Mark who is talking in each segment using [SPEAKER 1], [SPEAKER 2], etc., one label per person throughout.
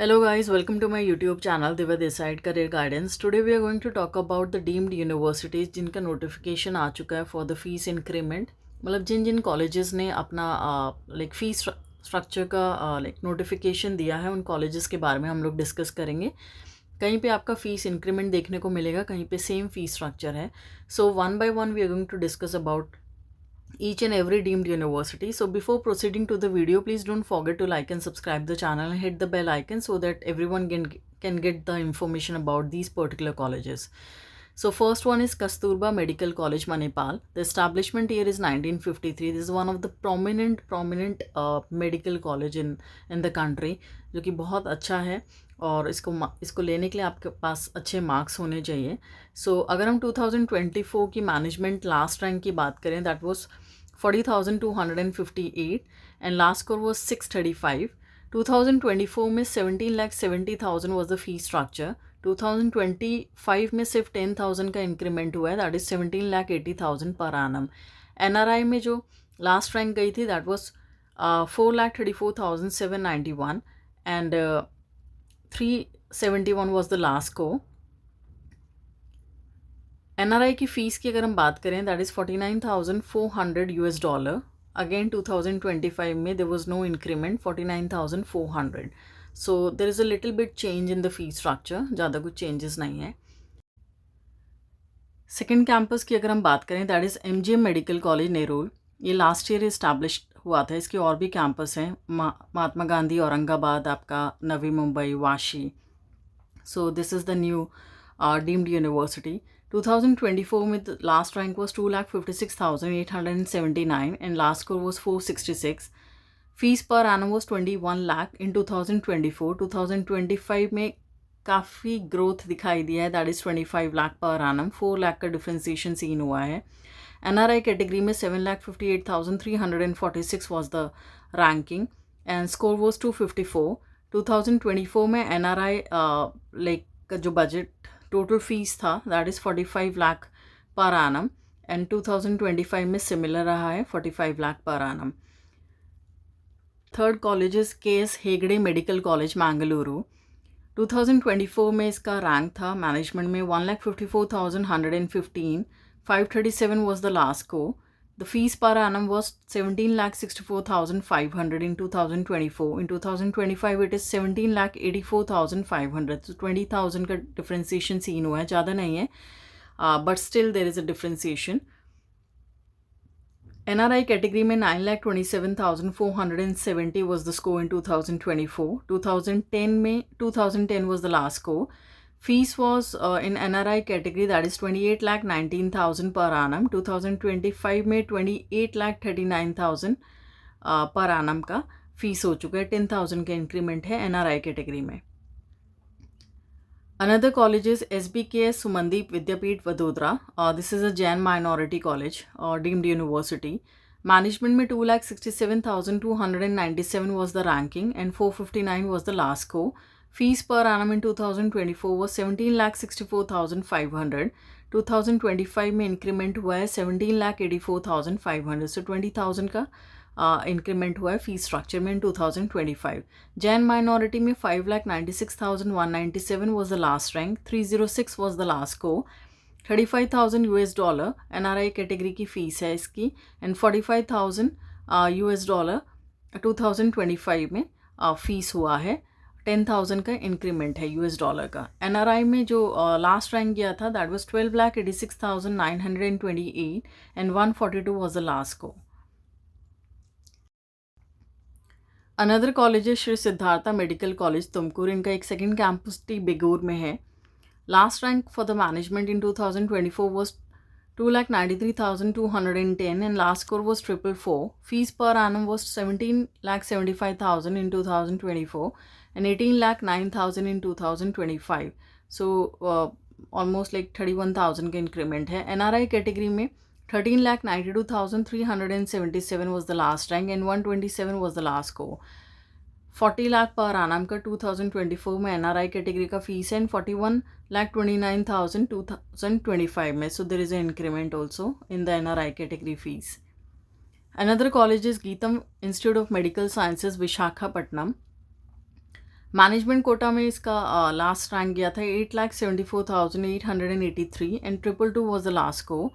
[SPEAKER 1] Hello guys, welcome to my YouTube channel Divya Desai Career Guidance. Today we are going to talk about the deemed universities जिनका notification आ चुका है for the fees increment. मतलब जिन जिन colleges ने अपना like fees structure का like notification दिया है उन colleges के बारे में हम लोग discuss करेंगे. कहीं पे आपका फीस इंक्रीमेंट देखने को मिलेगा, कहीं पे सेम फीस स्ट्रक्चर है. So one by one we are going to discuss about each and every deemed university. So before proceeding to the video, please don't forget to like and subscribe the channel and hit the bell icon so that everyone can get the information about these particular colleges. So first one is Kasturba Medical College, Manipal. The establishment year is 1953. This is one of the prominent medical college in the country, जो कि बहुत अच्छा है और इसको लेने के लिए आपके पास अच्छे मार्क्स होने चाहिए. सो अगर हम 2024 की मैनेजमेंट लास्ट रैंक की बात करें, that was 40,258 and last score was 635. 2024 में 17,70,000 वाज द फी स्ट्रक्चर. 2025 में सिर्फ 10,000 का इंक्रीमेंट हुआ है, that is 17,80,000 per annum. NRI में जो लास्ट रैंक गई थी that was 4,34,791 and 371 was the last score. NRI की फ़ीस की अगर हम बात करें दैट इज़ $49,400. अगेन 2025 में there was no increment, 49,400. So there is a little bit change in the fee structure, ज़्यादा कुछ changes नहीं है. सेकेंड कैंपस की अगर हम बात करें that is MGM medical college Nerul. ये लास्ट ईयर इस्टेब्लिश हुआ था. इसके और भी कैंपस हैं, महात्मा गांधी औरंगाबाद, आपका Navi Mumbai, Vashi. So this is the new deemed university. 2024 में last rank was 2,56,879 and last score was 466. Fees पर एनम वॉज 21 लाख इन 2024. 2025 में काफ़ी ग्रोथ दिखाई दिया है, that is 25 lakh per annum. 4 lakh का डिफ्रेंसिएशन सीन हुआ है. NRI कैटेगरी में 7,58,346 was the ranking and score was 254. 2024 में NRI लाइक जो बजट टोटल फीस था that is 45 lakh per annum and 2025 में सिमिलर रहा है, 45 lakh per annum. Third colleges KS Hegde medical college Mangaluru. 2024 में इसका रैंक था मैनेजमेंट में 1,54,115. 537 was the last score. The fees per annum was 17,64,500 in 2024. In 2025 it is 17,84,500. So 20,000 का differentiation seen हुआ है, ज़्यादा नहीं है, but still there is a differentiation. NRI category में 9,27,470 was the score in 2024. 2010 was the last score. Fees was in NRI category that is 28,19,000 per annum. 2025 में 28,39,000 per annum का fees हो चुका है. 10,000 का इंक्रीमेंट है NRI कैटेगरी में. Another college is SBKS Sumandeep Vidyapeeth Vadodara. This is a Jain minority college or deemed university. Management में 2,67,297 was the ranking and 459 was the last score. Fees per annum in 2024 was 17,64,500. 2025 में increment हुआ है 17,84,500. सो 20,000 का increment हुआ है fees structure में इन 2025. Jain minority में 5,96,197 was the last rank. 306 was the last score. $35,000 NRI category की फ़ीस है इसकी एंड $45,000 2025 में फ़ीस हुआ है. 10,000 का इंक्रीमेंट है $. का. NRI में जो लास्ट रैंक गया था that was 12,86,928 and 142 was the last score. Another college है श्री सिद्धार्था मेडिकल कॉलेज तुमकुर. इनका एक सेकेंड कैंपस टी बिगूर में है. Last rank for the management in 2024 was 2,93,210 and last score was 444. Fees per annum was 17,75,000 in 2024 and 18,09,000 in 2025. So almost like 31,000 का increment है. NRI category में 13,92,377 was the last rank and 127 was the last score. 40 lakh पर आनाम का 2024 में NRI category का fees है and 41,29,000 2025 में. So there is a increment also in the NRI category fees. Another college is GITAM institute of medical sciences Visakhapatnam. Management quota में इसका last rank गया था 8,74,883 एंड 222 वॉज द लास्ट को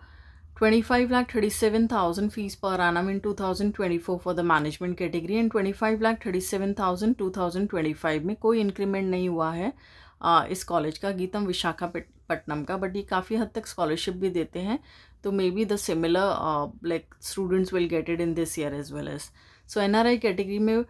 [SPEAKER 1] 25,37,000 फीस पर annum in 2024 for the management category and 25,37,000 2025 में कोई increment नहीं हुआ है इस कॉलेज का, गीतम विशाखापट्टनम का, बट ये काफ़ी हद तक स्कॉलरशिप भी देते हैं, तो may be the similar like students will get it in this year as well as. So NRI category में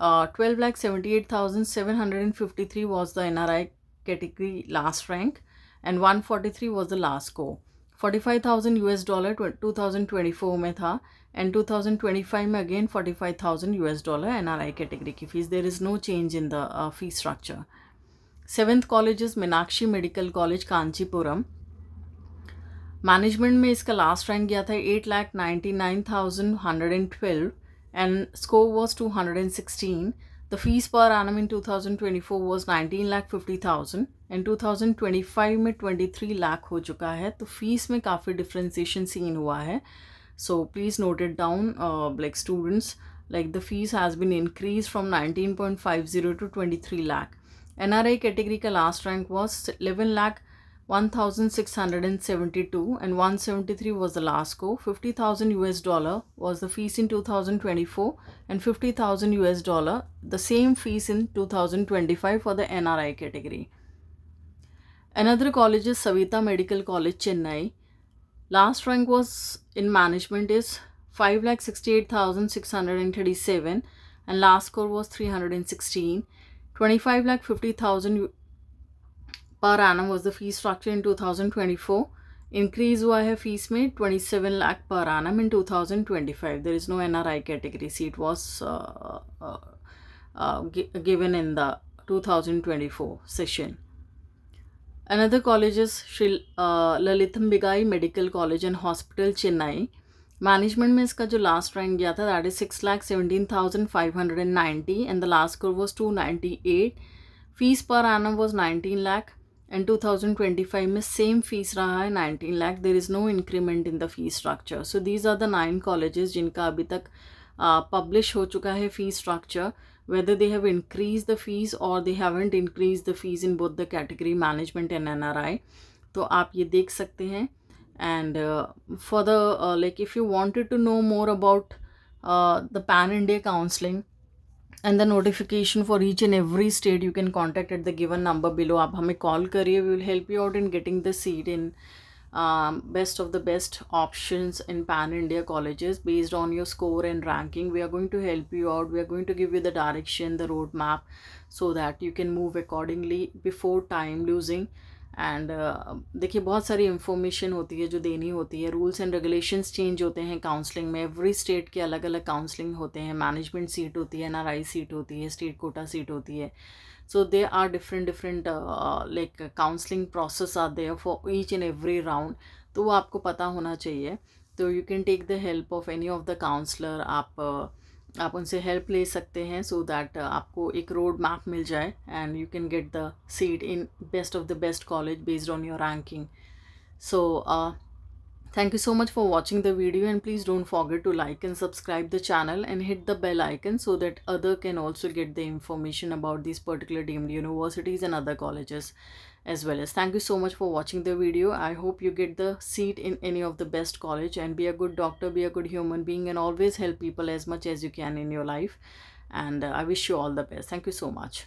[SPEAKER 1] 12,78,753 was the NRI category last rank and 143 was the last score. $45,000 $2024 में था and 2025 में again $45,000 NRI category की fees. There is no change in the fee structure. 7th college is Meenakshi medical college Kanchipuram. Management में इसका last rank गया था 8,99,112 and score was 216. The fees per annum in 2024 was 19,50,000 and 2025 में 23 लाख हो चुका है, तो फीस में काफ़ी डिफ्रेंसिएशन सीन हुआ है. So please note it down, like students, like the fees has been increased from 19.50 to 23 lakh. NRI category का last rank was 11 lakh 1,672 and 173 was the last score. $50,000 was the fees in 2024 and $50,000 the same fees in 2025 for the NRI category. Another college is Savita Medical College, Chennai. Last rank was in management is 5,68,637 and last score was 316. 25,50,000 per annum was the fee structure in 2024. Increase हुआ है fees में 27 lakh per annum in 2025. There is no NRI category seat was given in the 2024 session. Another college is Shri Lalithambigai Medical College and Hospital, Chennai. Management में इसका जो last rank गया था that is 6,17,590 and the last score was 298. Fees पर annum was 19 lakh and 2025 में same fees रहा है 19 lakh. There is no increment in the fee structure. So these are the 9 colleges जिनका अभी तक पब्लिश हो चुका है fees structure, whether they have increased the fees or they haven't increased the fees in both the category management and NRI. तो आप ये देख सकते हैं. And for the like if you wanted to know more about the Pan India counseling and the notification for each and every state, you can contact at the given number below. आप हमें call करिए, we will help you out in getting the seat in best of the best options in Pan India colleges based on your score and ranking. We are going to help you out. We are going to give you the direction, the roadmap, so that you can move accordingly before time losing. And देखिए बहुत सारी information होती है जो देनी होती है. Rules and regulations change होते हैं काउंसलिंग में. एवरी स्टेट के अलग अलग काउंसलिंग होते हैं. मैनेजमेंट सीट होती है, NRI सीट होती है, स्टेट कोटा सीट होती है. So they are different like counselling process are there for each and every round. तो वो आपको पता होना चाहिए. तो you can take the help of any of the counsellor. आप उनसे हेल्प ले सकते हैं सो दैट आपको एक रोड मैप मिल जाए and you can get the seat in best of the best college based on your ranking. So thank you so much for watching the video, and please don't forget to like and subscribe the channel and hit the bell icon so that other can also get the information about these particular deemed universities and other colleges as well as. Thank you so much for watching the video. I hope you get the seat in any of the best college and be a good doctor, be a good human being, and always help people as much as you can in your life. And I wish you all the best. Thank you so much.